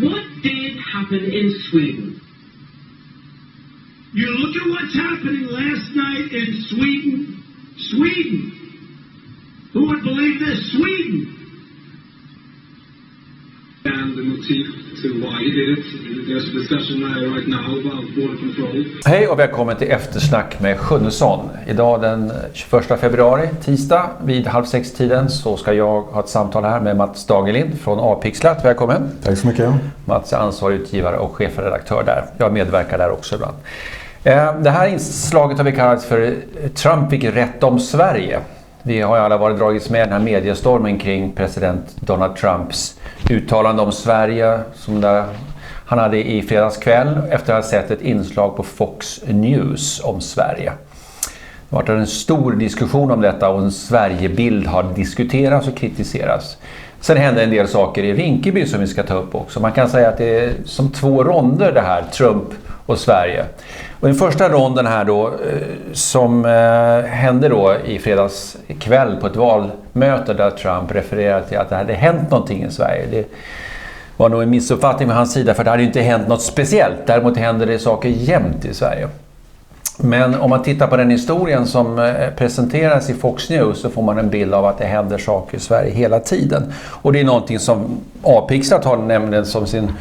What did happen in Sweden? You look at what's happening last night in Sweden. Sweden. Who would believe this? Sweden. And the motive to why he did it. There's a discussion right now about border control. Hej och välkommen till Eftersnack med Sjunnesson. Idag den 21 februari, tisdag, vid 5:30-tiden så ska jag ha ett samtal här med Mats Dagerlind från A-pixlat. Välkommen. Tack så mycket. Mats är ansvarig utgivare och chefredaktör där. Jag medverkar där också ibland. Det här inslaget har vi kallat för Trump fick rätt om Sverige. Vi har ju alla varit dragits med den här mediestormen kring president Donald Trumps uttalande om Sverige som han hade i fredags kväll efter att ha sett ett inslag på Fox News om Sverige. Det har varit en stor diskussion om detta och en Sverigebild har diskuterats och kritiserats. Sen hände en del saker i Rinkeby som vi ska ta upp också. Man kan säga att det är som två ronder det här, Trump och Sverige. Och den första ronden här då som hände då i fredags kväll på ett valmöte där Trump refererade till att det hade hänt någonting i Sverige. Det var nog en missuppfattning med hans sida för det hade ju inte hänt något speciellt. Däremot hände det saker jämt i Sverige. Men om man tittar på den historien som presenteras i Fox News så får man en bild av att det händer saker i Sverige hela tiden. Och det är någonting som A-pixlat har nämligen som sin,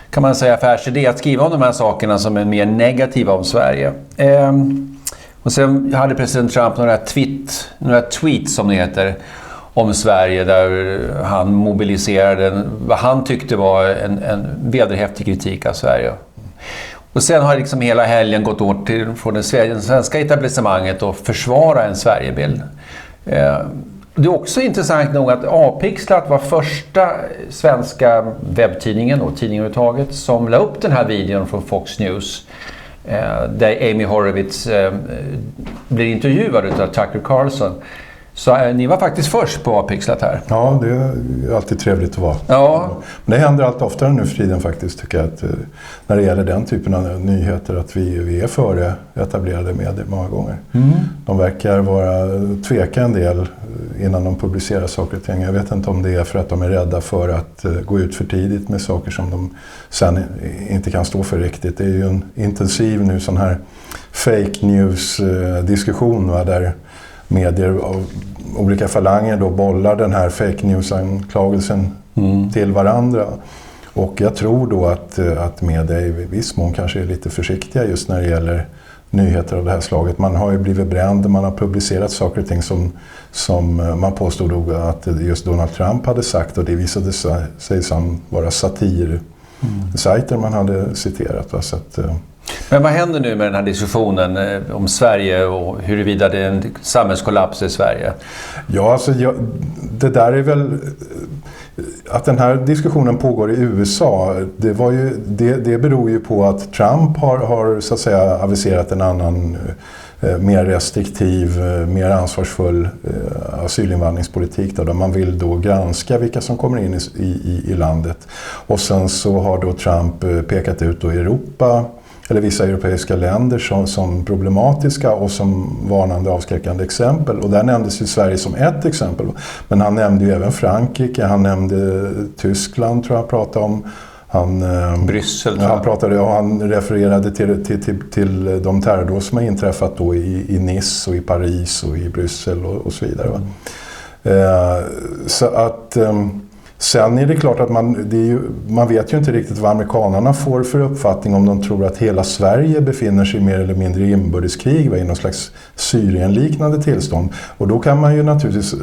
kan man säga, affärsidé att skriva om de här sakerna som är mer negativa om Sverige. Och sen hade president Trump några tweets som det heter om Sverige där han mobiliserade vad han tyckte var en vederhäftig kritik av Sverige. Och sen har liksom hela helgen gått åt från det svenska etablissemanget att försvara en Sverigebild. Det är också intressant nog att A-pixlat var första svenska webbtidningen och tidningen överhuvudtaget som la upp den här videon från Fox News där Amy Horowitz blir intervjuad av Tucker Carlson. Så ni var faktiskt först på A-pixlat här. Ja, det är alltid trevligt att vara. Ja. Men det händer allt oftare nu för tiden faktiskt tycker jag att när det gäller den typen av nyheter att vi är före etablerade medier många gånger. Mm. De verkar tveka en del innan de publicerar saker och ting. Jag vet inte om det är för att de är rädda för att gå ut för tidigt med saker som de sen inte kan stå för riktigt. Det är ju en intensiv nu sån här fake news diskussion där medier av olika falanger då bollar den här fake news-anklagelsen till varandra. Och jag tror då att media i viss mån kanske är lite försiktiga just när det gäller nyheter av det här slaget. Man har ju blivit bränd, man har publicerat saker och ting som man påstod då att just Donald Trump hade sagt och det visade sig som vara satirsajter man hade citerat. Va? Så att, men vad händer nu med den här diskussionen om Sverige och huruvida det är en samhällskollaps i Sverige? Ja, alltså det där är väl att den här diskussionen pågår i USA. Det beror ju på att Trump har så att säga aviserat en annan mer restriktiv, mer ansvarsfull asylinvandringspolitik där man vill då granska vilka som kommer in i landet. Och sen så har då Trump pekat ut då Europa eller vissa europeiska länder som problematiska och som varnande avskräckande exempel. Och där nämndes ju Sverige som ett exempel. Men han nämnde ju även Frankrike, han nämnde Tyskland tror jag pratade om. Bryssel. Han refererade till de terrordåd som har inträffat då i Nice och i Paris och i Bryssel och så vidare. Va? Så att... Sen är det klart att man vet ju inte riktigt vad amerikanerna får för uppfattning om de tror att hela Sverige befinner sig mer eller mindre i inbördeskrig i någon slags Syrienliknande tillstånd. Och då kan man ju naturligtvis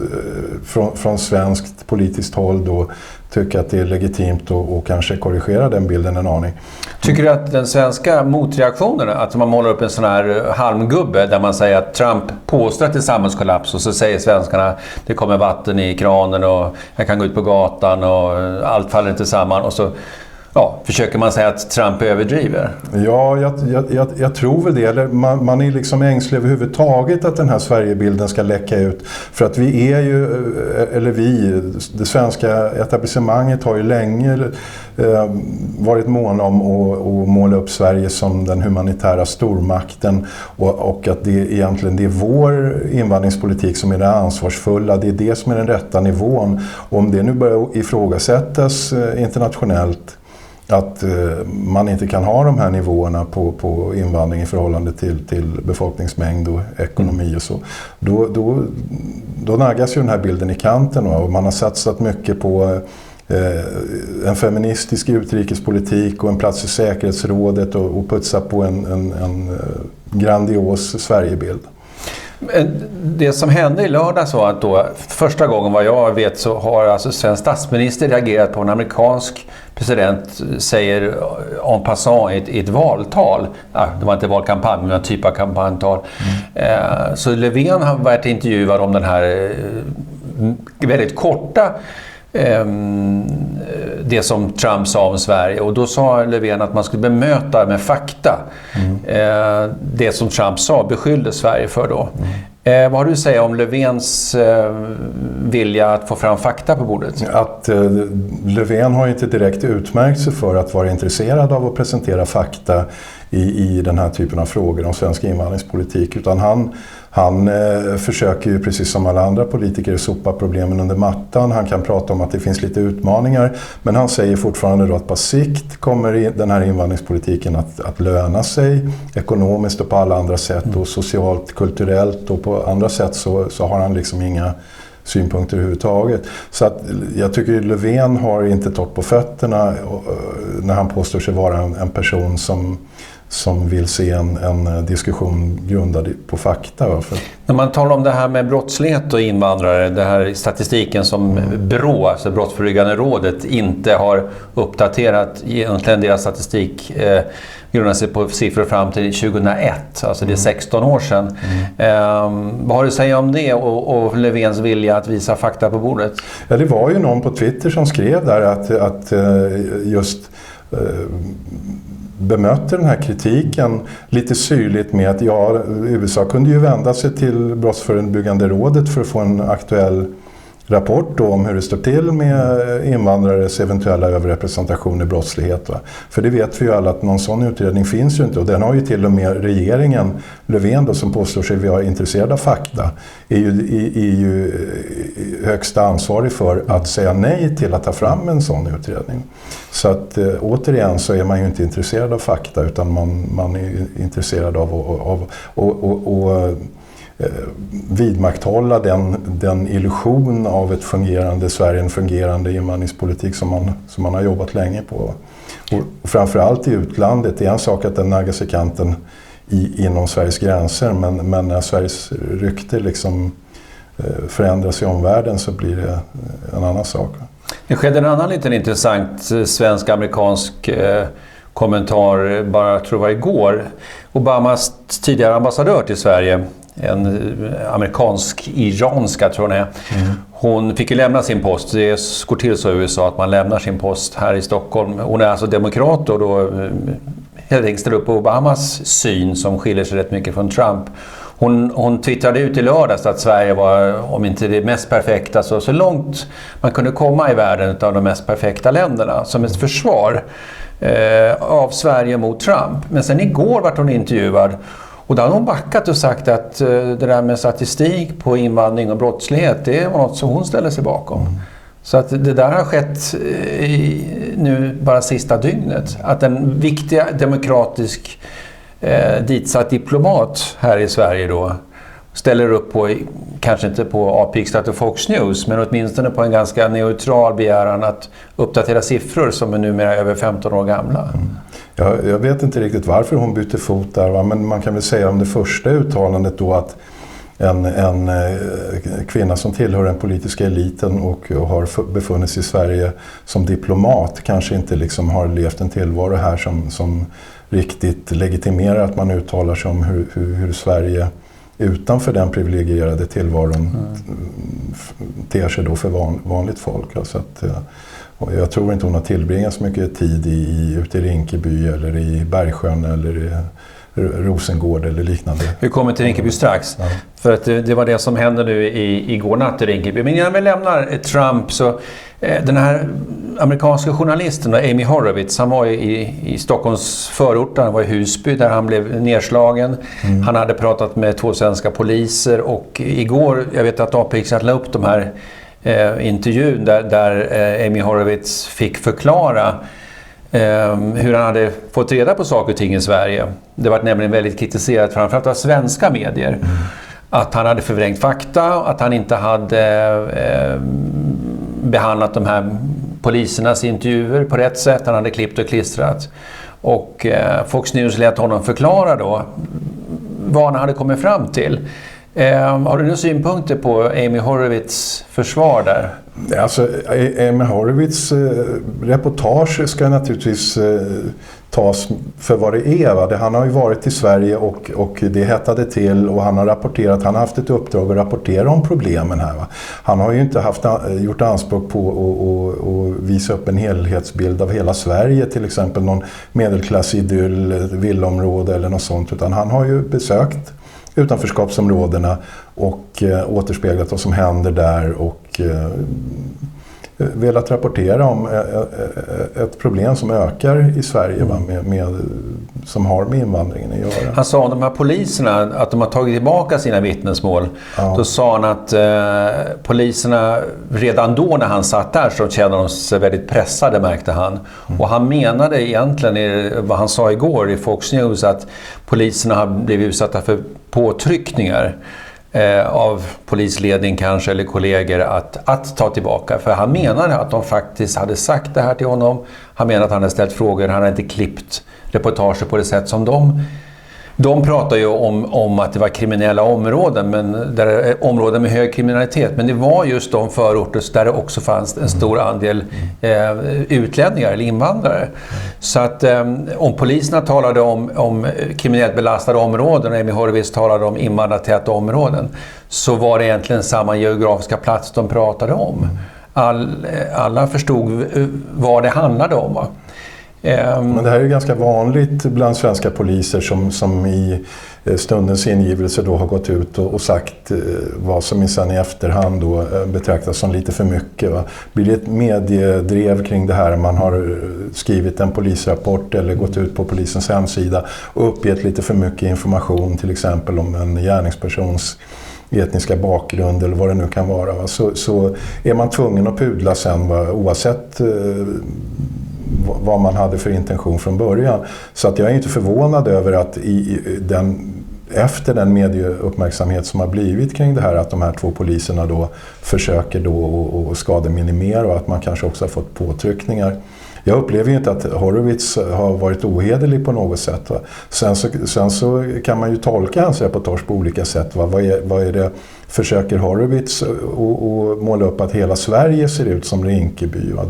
från svenskt politiskt håll då tycka att det är legitimt och kanske korrigera den bilden en aning. Tycker du att den svenska motreaktionen, att man målar upp en sån här halmgubbe där man säger att Trump påstår att det är samhällskollaps och så säger svenskarna det kommer vatten i kranen och jag kan gå ut på gatan och allt faller inte samman och så försöker man säga att Trump överdriver? Ja, jag tror väl det. Eller man är liksom ängslig överhuvudtaget att den här Sverigebilden ska läcka ut. För att vi är ju, det svenska etablissemanget har ju länge varit måna om att måla upp Sverige som den humanitära stormakten och att det egentligen är vår invandringspolitik som är det ansvarsfulla. Det är det som är den rätta nivån. Och om det nu börjar ifrågasättas internationellt att man inte kan ha de här nivåerna på invandring i förhållande till befolkningsmängd och ekonomi och så. Då naggas ju den här bilden i kanten, och man har satsat mycket på en feministisk utrikespolitik och en plats i säkerhetsrådet och putsa på en grandios Sverigebild. Det som hände i lördag så att då, första gången vad jag vet så har alltså svensk statsminister reagerat på en amerikansk president säger en passant i ett valtal. Det var inte valkampanj men en typ av kampanjtal. Så Löfven har varit intervjuad om den här väldigt korta det som Trump sa om Sverige, och då sa Löfven att man skulle bemöta med fakta det som Trump sa beskyllde Sverige för då. Vad har du att säga om Löfvens vilja att få fram fakta på bordet? Att Löfven har inte direkt utmärkt sig för att vara intresserad av att presentera fakta i den här typen av frågor om svensk invandringspolitik, utan han försöker ju precis som alla andra politiker sopa problemen under mattan. Han kan prata om att det finns lite utmaningar, men han säger fortfarande då att på sikt kommer den här invandringspolitiken att löna sig ekonomiskt och på alla andra sätt, och socialt, kulturellt och på andra sätt så har han liksom inga synpunkter överhuvudtaget. Så att jag tycker Löfven har inte torrt på fötterna när han påstår sig vara en person som vill se en diskussion grundad på fakta. När man talar om det här med brottslighet och invandrare, det här statistiken som BRÅ, alltså Brottsförebyggande rådet, inte har uppdaterat, egentligen deras statistik grundar sig på siffror fram till 2001, alltså det är 16 år sedan. Vad har du att säga om det och Löfvens vilja att visa fakta på bordet? Ja, det var ju någon på Twitter som skrev där att just bemötte den här kritiken lite syrligt med att USA kunde ju vända sig till Brottsförebyggande rådet för att få en aktuell rapport då om hur det står till med invandrares eventuella överrepresentation i brottslighet. Va? För det vet vi ju alla att någon sån utredning finns ju inte, och den har ju till och med regeringen, Löfven då, som påstår sig vara intresserad av fakta, är ju högsta ansvarig för att säga nej till att ta fram en sån utredning. Så att återigen så är man ju inte intresserad av fakta, utan man är intresserad av vidmakthålla den illusion av ett fungerande Sverige, en fungerande invandringspolitik som man har jobbat länge på. Och framförallt i utlandet, det är en sak att den naggas i kanten inom Sveriges gränser, men när Sveriges rykte liksom förändras i omvärlden så blir det en annan sak. Det skedde en annan liten intressant svensk-amerikansk kommentar, bara jag tror det var igår. Obamas tidigare ambassadör till Sverige, en amerikansk-iranska tror jag är. Hon fick ju lämna sin post. Det går till så i USA att man lämnar sin post här i Stockholm. Hon är alltså demokrat och då helt enkelt ställer upp på Obamas syn som skiljer sig rätt mycket från Trump. Hon twittrade ut i lördags att Sverige var, om inte det mest perfekta, så långt man kunde komma i världen av de mest perfekta länderna som ett försvar av Sverige mot Trump. Men sen igår var hon intervjuad och då har hon backat och sagt att det där med statistik på invandring och brottslighet, det var något som hon ställer sig bakom. Så att det där har skett nu bara sista dygnet. Att en viktiga demokratisk ditsatt diplomat här i Sverige då ställer upp på, kanske inte på AP-stat och Fox News, men åtminstone på en ganska neutral begäran att uppdatera siffror som är numera över 15 år gamla. Jag vet inte riktigt varför hon bytte fot där, va? Men man kan väl säga om det första uttalandet då att en kvinna som tillhör den politiska eliten och har befunnit sig i Sverige som diplomat kanske inte liksom har levt en tillvaro här som riktigt legitimerar att man uttalar sig om hur Sverige utanför den privilegierade tillvaron ter sig då för vanligt folk. Så att, jag tror inte hon har tillbringat så mycket tid ute i Rinkeby eller i Bergsjön eller i Rosengård eller liknande. Vi kommer till Rinkeby strax. Ja. För att det var det som hände nu igår natt i Rinkeby. Men innan vi lämnar Trump så den här amerikanska journalisten Amy Horowitz, han var i Stockholms förort, han var i Husby där han blev nedslagen. Han hade pratat med 2 svenska poliser och igår, jag vet att APX la upp de här intervjun där Amy Horowitz fick förklara hur han hade fått reda på saker och ting i Sverige. Det var nämligen väldigt kritiserat framförallt av svenska medier. Att han hade förvrängt fakta, att han inte hade behandlat de här polisernas intervjuer på rätt sätt. Han hade klippt och klistrat. Och Fox News lät honom förklara då vad han hade kommit fram till. Har du några synpunkter på Amy Horowitz försvar där? Alltså, Amy Horowitz reportage ska naturligtvis tas för vad det är. Va? Han har ju varit i Sverige och det hettade till och han har rapporterat, han har haft ett uppdrag att rapportera om problemen här. Va? Han har ju inte gjort anspråk på att visa upp en helhetsbild av hela Sverige, till exempel någon medelklassidyll, villområde eller något sånt, utan han har ju besökt utanförskapsområdena och återspeglat vad som händer där och velat rapportera om ett problem som ökar i Sverige som har med invandringen att göra. Han sa om de här poliserna att de har tagit tillbaka sina vittnesmål. Ja. Då sa han att poliserna redan då när han satt där så kände de sig väldigt pressade, märkte han. Och han menade egentligen vad han sa igår i Fox News att poliserna har blivit utsatta för påtryckningar av polisledning kanske eller kollegor att ta tillbaka. För han menade att de faktiskt hade sagt det här till honom. Han menade att han hade ställt frågor. Han hade inte klippt reportager på det sätt som de pratar ju om att det var kriminella områden, men områden med hög kriminalitet. Men det var just de förorter där det också fanns en stor andel utlänningar eller invandrare. Så att om poliserna talade om kriminellt belastade områden och Amy Horowitz talade om invandrartäta områden, så var det egentligen samma geografiska plats de pratade om. Alla förstod vad det handlade om, va? Men det här är ganska vanligt bland svenska poliser som i stundens ingivelse då har gått ut och sagt vad som sen i efterhand då betraktas som lite för mycket. Va? Blir det ett mediedrev kring det här, man har skrivit en polisrapport eller gått ut på polisens hemsida och uppgett lite för mycket information, till exempel om en gärningspersons etniska bakgrund eller vad det nu kan vara. Va? Så är man tvungen att pudla sen, va? Oavsett vad man hade för intention från början. Så att jag är inte förvånad över att efter den medieuppmärksamhet som har blivit kring det här, att de här två poliserna då försöker då att skademinimera och att man kanske också har fått påtryckningar. Jag upplever ju inte att Horowitz har varit ohederlig på något sätt. Va? Sen så kan man ju tolka hans reportage på olika sätt. Va? Vad är det? Försöker Horowitz och måla upp att hela Sverige ser ut som Rinkeby? Va?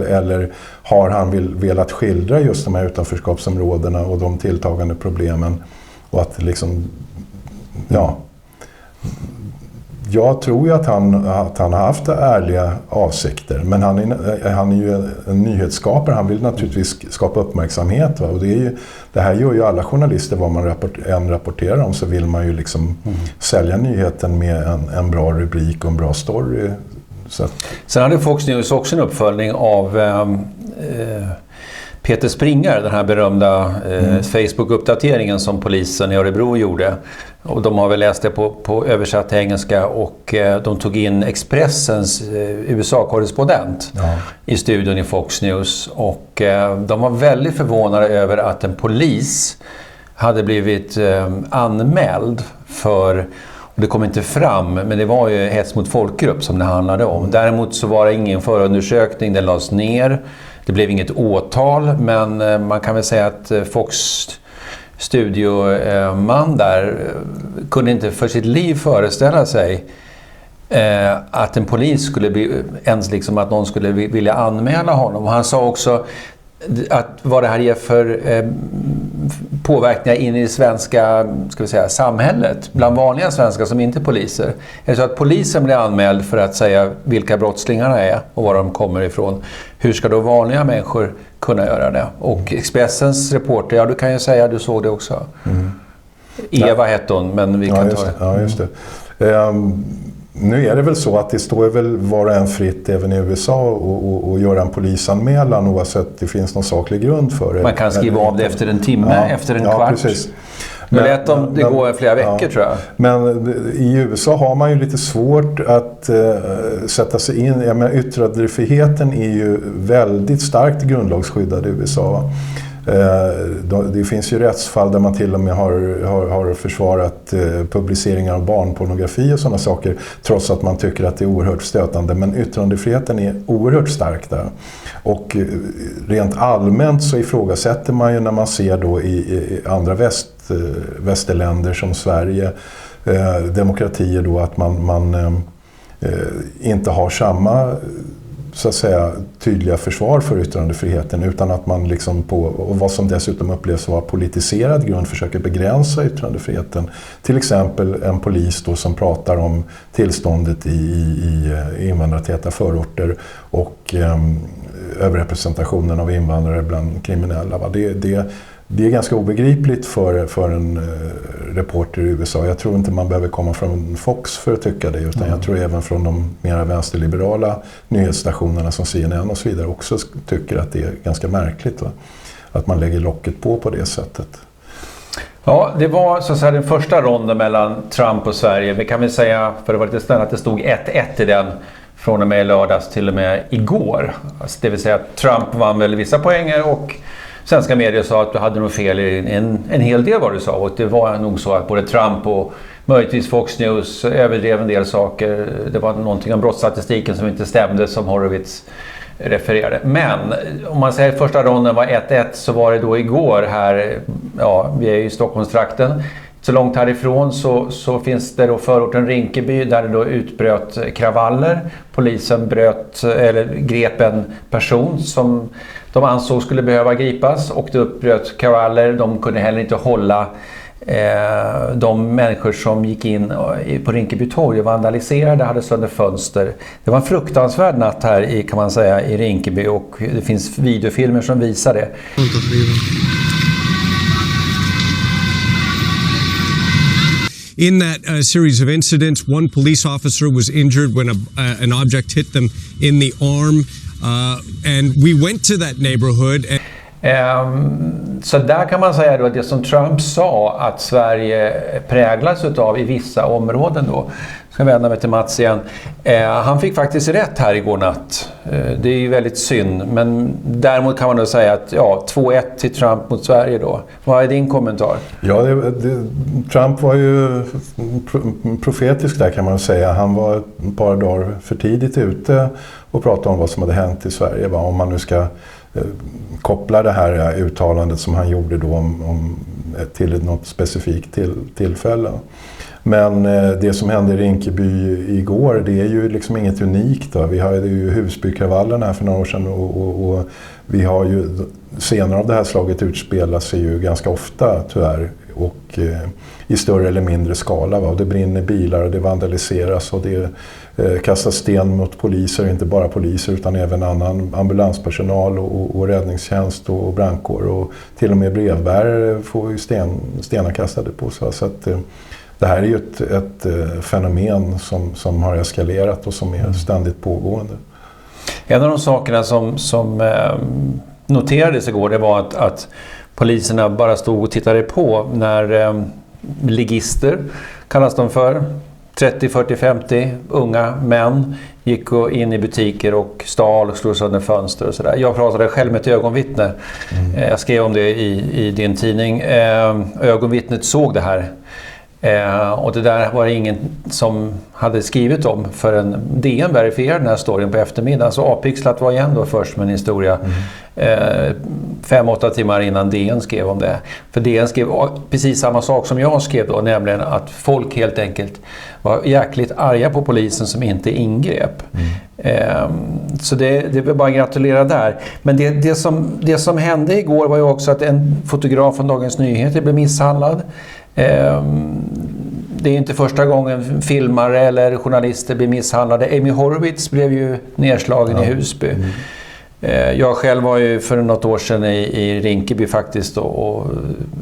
Eller har han velat skildra just de här utanförskapsområdena och de tilltagande problemen? Och att liksom, ja... Jag tror ju att han har haft ärliga avsikter, men han är ju en nyhetsskapare. Han vill naturligtvis skapa uppmärksamhet. Va? Och det här gör ju alla journalister, vad man rapporterar om, så vill man ju liksom sälja nyheten med en bra rubrik och en bra story. Så att... Sen hade Fox News också en uppföljning av Peter Springer, den här berömda Facebook-uppdateringen som polisen i Örebro gjorde. Och de har väl läst det på översatt till engelska och de tog in Expressens USA-korrespondent i studion i Fox News. Och de var väldigt förvånade över att en polis hade blivit anmäld för, och det kom inte fram, men det var ju hets mot folkgrupp som det handlade om. Däremot så var det ingen förundersökning, den lades ner. Det blev inget åtal, men man kan väl säga att Fox studioman där kunde inte för sitt liv föreställa sig att en polis skulle bli, ens liksom att någon skulle vilja anmäla honom. Och han sa också att vad det här ger för påverkningar in i det svenska, ska vi säga, samhället bland vanliga svenskar som inte är poliser. Är det så att polisen blir anmäld för att säga vilka brottslingarna är och var de kommer ifrån, hur ska då vanliga människor kunna göra det? Och Expressens reporter, ja, du kan ju säga, du såg det också. Eva hette hon, men vi kan ta det. Ja, just det. Nu är det väl så att det står väl var och en fritt även i USA och göra en polisanmälan oavsett det finns någon saklig grund för det. Man kan skriva av det efter en timme, efter en kvart. Precis. Men vet om det går flera veckor, tror jag. Men i USA har man ju lite svårt att sätta sig in. Jag menar, yttrandefriheten är ju väldigt starkt grundlagsskyddad i USA. Det finns ju rättsfall där man till och med har försvarat publiceringar av barnpornografi och sådana saker, trots att man tycker att det är oerhört stötande. Men yttrandefriheten är oerhört stark där. Och rent allmänt så ifrågasätter man ju, när man ser då i andra västerländer som Sverige, demokratier då, att man inte har samma, så att säga, tydliga försvar för yttrandefriheten, utan att man liksom och vad som dessutom upplevs vara politiserad grund försöker begränsa yttrandefriheten. Till exempel en polis då som pratar om tillståndet i invandrartäta förorter och överrepresentationen av invandrare bland kriminella. Va? Det är ganska obegripligt för en reporter i USA. Jag tror inte man behöver komma från Fox för att tycka det, utan jag tror även från de mer vänsterliberala nyhetsstationerna som CNN och så vidare också tycker att det är ganska märkligt, va? Att man lägger locket på det sättet. Ja, det var så att säga den första ronden mellan Trump och Sverige. Vi kan väl säga, för det var lite snällt, att det stod 1-1 i den från och med lördags till och med igår. Alltså, det vill säga att Trump vann väl vissa poänger och svenska medier sa att du hade nog fel i en hel del vad du sa. Och det var nog så att både Trump och möjligtvis Fox News överdrev en del saker. Det var någonting om brottsstatistiken som inte stämde, som Horowitz refererade. Men om man säger att första ronden var 1-1, så var det då igår här, ja, vi är ju i Stockholmstrakten. Så långt härifrån så finns det då förorten Rinkeby där det då utbröt kravaller. Polisen grep en person som de ansåg skulle behöva gripas, och det uppbröt kravaller. De kunde heller inte hålla de människor som gick in på Rinkeby torg och vandaliserade, hade sönder fönster. Det var en fruktansvärd natt här kan man säga i Rinkeby, och det finns videofilmer som visar det. In that series of incidents, one police officer was injured when an object hit them in the arm, and we went to that neighborhood. Så där kan man säga då att det som Trump sa att Sverige präglas utav i vissa områden då. Ska vända mig till Mats igen. Han fick faktiskt rätt här igår natt. Det är ju väldigt synd, men däremot kan man då säga att 2-1 till Trump mot Sverige då. Vad är din kommentar? Ja, Trump var ju profetisk där, kan man säga. Han var ett par dagar för tidigt ute och pratade om vad som hade hänt i Sverige. Va? Om man nu ska koppla det här uttalandet som han gjorde då till något specifikt tillfälle. Men det som hände i Rinkeby igår, det är ju liksom inget unikt. Då. Vi hade ju Husbykravallerna här för några år sedan och vi har ju scener av det här slaget utspelar sig ju ganska ofta tyvärr, och i större eller mindre skala. Va? Och det brinner bilar och det vandaliseras och det kastas sten mot poliser, inte bara poliser utan även annan ambulanspersonal och räddningstjänst och brandkår, och till och med brevbärare får ju stenar kastade på sig. Så att det här är ju ett fenomen som har eskalerat och som är ständigt pågående. En av de sakerna som noterades igår, det var att poliserna bara stod och tittade på när ligister, kallas de för, 30, 40, 50 unga män gick in i butiker och stal och slog sönder fönster och sådär. Jag pratade själv med ett ögonvittne. Jag skrev om det i din tidning. Ögonvittnet såg det här. Och det där var det ingen som hade skrivit om förrän DN verifierade den här storyn på eftermiddagen. Så Apixlat var igen då först med en historia 5-8 timmar innan DN skrev om det. För DN skrev precis samma sak som jag skrev då, nämligen att folk helt enkelt var jäkligt arga på polisen som inte ingrep. Så det vill bara gratulera där. Men det som hände igår var ju också att en fotograf från Dagens Nyheter blev misshandlad. Det är inte första gången filmare eller journalister blir misshandlade. Amy Horowitz blev ju nedslagen i Husby. Jag själv var ju för något år sedan i Rinkeby faktiskt, och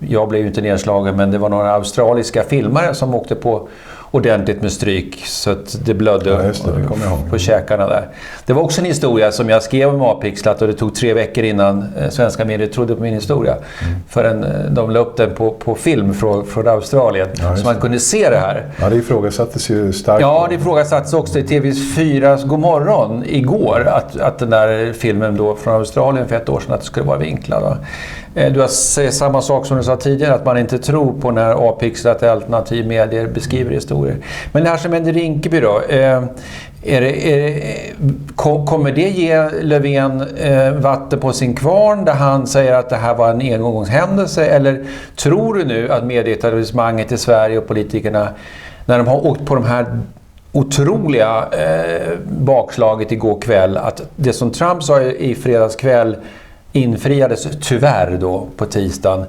jag blev ju inte nedslagen, men det var några australiska filmare som åkte på ordentligt med stryk så att det blödde det kommer jag ihåg. på käkarna där. Det var också en historia som jag skrev om Avpixlat och det tog 3 veckor innan svenska medier trodde på min historia. Förrän de la upp den på film från Australien så man kunde se det här. Ja, det ifrågasattes ju starkt. Ja, det ifrågasattes också i TV4s Godmorgon igår att den där filmen då från Australien för 1 år sedan att det skulle vara vinklad. Va? Du har sagt samma sak som du sa tidigare, att man inte tror på när Avpixlat alternativ medier beskriver historier. Men det här som händer i Rinkeby då, kommer det ge Löfven vatten på sin kvarn där han säger att det här var en engångshändelse, eller tror du nu att medieetablissemanget i Sverige och politikerna, när de har åkt på de här otroliga bakslaget igår kväll, att det som Trump sa i fredagskväll infriades tyvärr då på tisdagen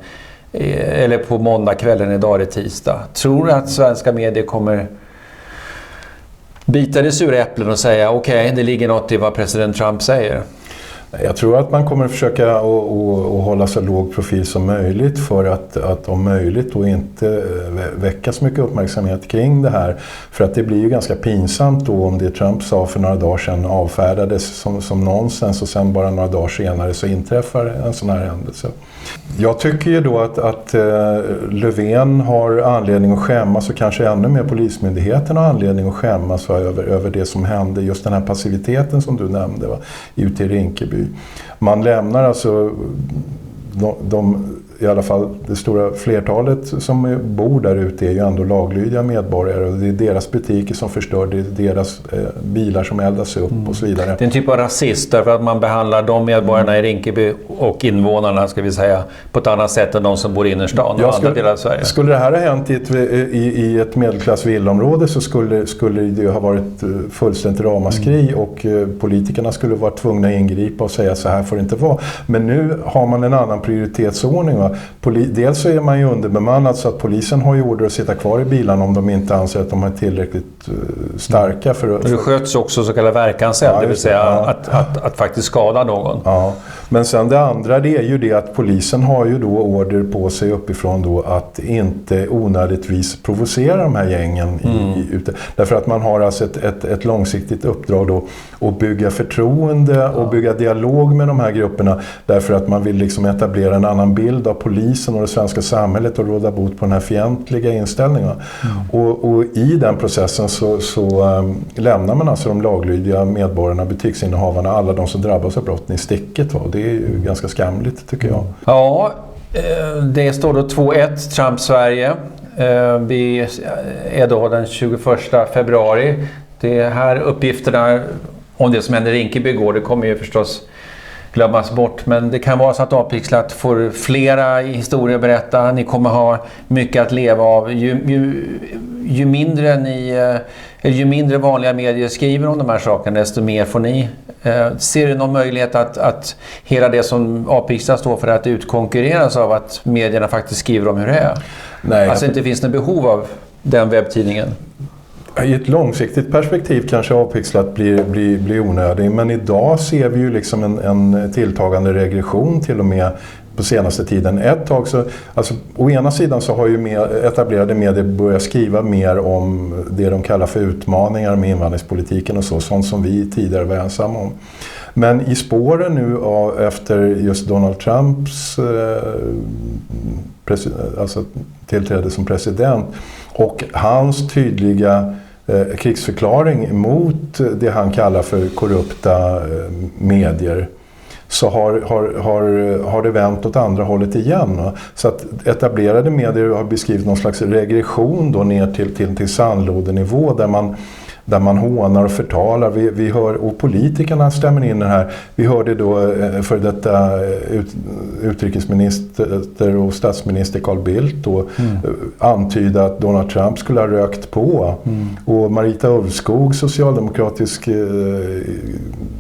eller på måndagskvällen, idag är det tisdag. Tror du att svenska medier kommer bita det sura äpplen och säga okej, det ligger något i vad president Trump säger? Jag tror att man kommer försöka att hålla så låg profil som möjligt för att om möjligt då inte väcka så mycket uppmärksamhet kring det här. För att det blir ju ganska pinsamt då om det Trump sa för några dagar sedan avfärdades som nonsens och sen bara några dagar senare så inträffar en sån här händelse. Jag tycker ju då att Löfven har anledning att skämmas och kanske ännu mer Polismyndigheten har anledning att skämmas över det som hände, just den här passiviteten som du nämnde ute i Rinkeby. Man lämnar alltså i alla fall det stora flertalet som bor där ute är ju ändå laglydiga medborgare och det är deras butiker som förstör, det är deras bilar som eldas upp och så vidare. Det är en typ av rasist därför att man behandlar de medborgarna i Rinkeby och invånarna ska vi säga på ett annat sätt än de som bor i innerstan och andra delar av Sverige. Skulle det här ha hänt i ett medelklass villaområde så skulle det ha varit fullständigt ramaskri och politikerna skulle vara tvungna att ingripa och säga så här får det inte vara. Men nu har man en annan prioritetsordning. Dels så är man ju underbemannad så att polisen har ju order att sitta kvar i bilarna om de inte anser att de är tillräckligt starka för det sköts också så kallad verkanseld, det vill säga att faktiskt skada någon. Ja, men sen det andra det är ju det att polisen har ju då order på sig uppifrån då att inte onödigtvis provocera de här gängen ute. Därför att man har alltså ett långsiktigt uppdrag då att bygga förtroende och bygga dialog med de här grupperna därför att man vill liksom etablera en annan bild av polisen och det svenska samhället och råda bot på den här fientliga inställningen. Och i den processen så lämnar man alltså de laglydiga medborgarna, butiksinnehavarna, alla de som drabbas av brotten i sticket. Det är ju ganska skamligt tycker jag. Ja, det står då 2-1 Trump Sverige. Vi är då den 21 februari. Det här uppgifterna om det som händer i Rinkeby igår, det kommer ju förstås glömmas bort, men det kan vara så att Avpixlat får flera historier att berätta. Ni kommer ha mycket att leva av. Ju mindre vanliga medier skriver om de här sakerna, desto mer får ni. Ser du någon möjlighet att hela det som Avpixlat står för att utkonkurreras av att medierna faktiskt skriver om hur det är? Nej, alltså inte finns det behov av den webbtidningen? I ett långsiktigt perspektiv kanske Avpixlat blir onödig, men idag ser vi ju liksom en tilltagande regression till och med på senaste tiden. Ett tag så, alltså å ena sidan så har ju etablerade medier börjat skriva mer om det de kallar för utmaningar med invandringspolitiken och sånt som vi tidigare var ensamma om. Men i spåren nu efter just Donald Trumps alltså tillträde som president och hans tydliga krigsförklaring mot det han kallar för korrupta medier, så har det vänt åt andra hållet igen. Så att etablerade medier har beskrivit någon slags regression då ner till sandlådenivå där man hånar och förtalar. Vi hör, och politikerna stämmer in den här. Vi hörde då för detta utrikesminister och statsminister Carl Bildt då antyda att Donald Trump skulle ha rökt på. Och Marita Ulvskog, socialdemokratisk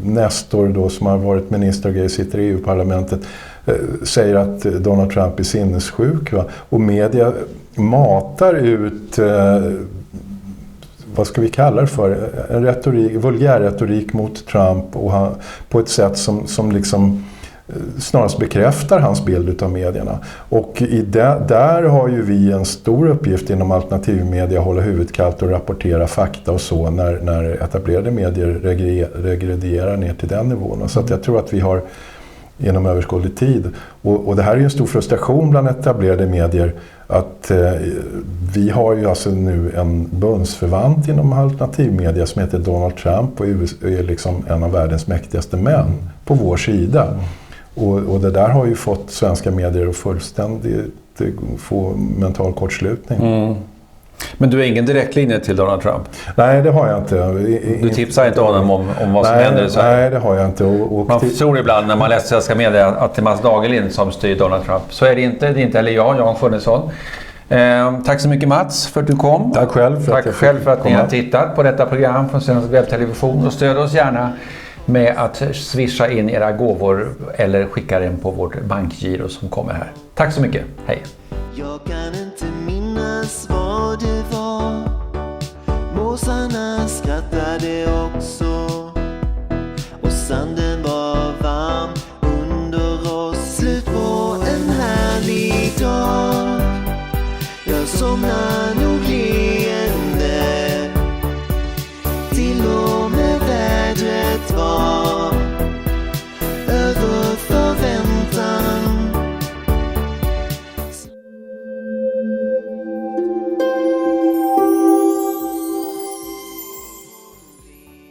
nestor då, som har varit minister och sitter i EU-parlamentet, säger att Donald Trump är sinnessjuk. Va? Och media matar ut vad ska vi kalla det för? En vulgärretorik mot Trump och på ett sätt som liksom snarast bekräftar hans bild av medierna. Och där har ju vi en stor uppgift inom alternativmedia, hålla huvudet kallt och rapportera fakta och så när etablerade medier regredierar ner till den nivån. Så att jag tror att vi har genom överskådlig tid, och det här är ju en stor frustration bland etablerade medier, att vi har ju alltså nu en bundsförvant inom alternativmedia som heter Donald Trump och är liksom en av världens mäktigaste män på vår sida. Och det där har ju fått svenska medier att fullständigt få mental kortslutning. Mm. Men du har ingen direktlinje till Donald Trump? Nej, det har jag inte. Du tipsar inte honom om vad som händer i Sverige? Nej, det har jag inte. Man tror ibland när man läser svenska medier att det är Mats Dagerlind som styr Donald Trump. Så är det inte. Det är inte heller jag, Jan Sjunnesson. Tack så mycket Mats för att du kom. Tack själv för att ni har tittat på detta program från Svensk Webbtelevision. Och stöd oss gärna med att swisha in era gåvor eller skicka den på vårt bankgiro som kommer här. Tack så mycket. Hej. Jag kan inte minnas vad det var. Måsarna skrattade också.